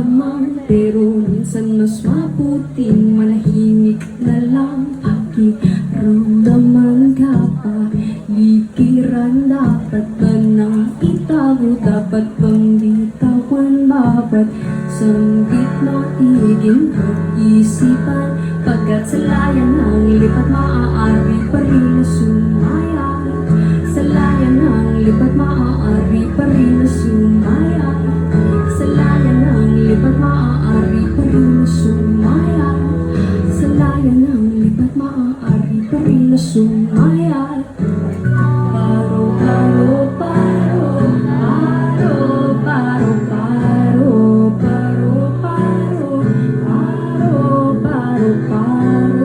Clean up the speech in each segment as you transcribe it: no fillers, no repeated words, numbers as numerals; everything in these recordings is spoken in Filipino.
lamang, pero minsan mas mabuting manahimik na lang. Aking ramdaman ka pa, likiran, dapat ba nang itago? Dapat bang bitawan? Babat sanggit na iging pag-isipan, pagkat sa layan ng lipat maaari pa rin na sumaya. Sa layan ng lipat maaari pa rin na sumaya. Sa layan ng lipat maaari pa rin na sumaya. Sa layan ng lipat maaari pa rin na sumaya. Paro, paro, paro, paro, paro, paro, paro, paro, paro, paro, paro,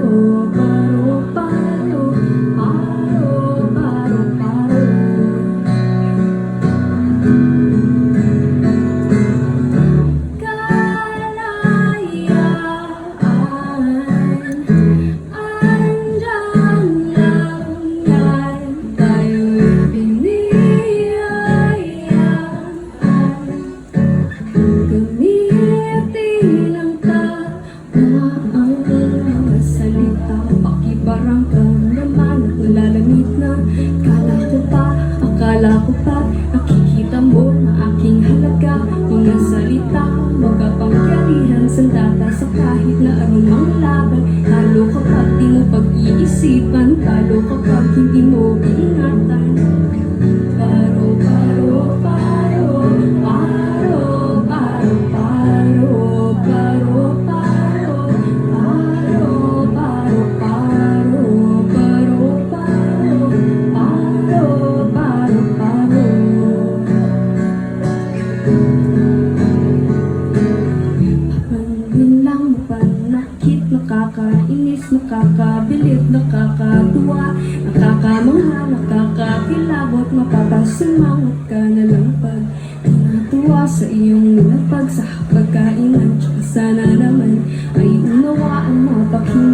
paro, paro, paro, paro. Akala ko pa, nakikita mo na aking halaga. Mga salita, magkapangyarihan, sandata sa kahit na anumang laban. Talo kapag di mo pag-iisipan, talo kapag hindi mo iingatan. Paro, paro, paro, paro, paro, paro, paro, paro, paro, paro, paro, paro, paro, paro. Papangin lang, mapanakit, nakakainis, nakakabilib, nakakatuwa, nakakamangha, nakakakilabot, mapapasimangot ka na lang pag natuwa sa iyong nilapag sa pagkainan. Tsaka sana naman ay unawaan mo, pakinggan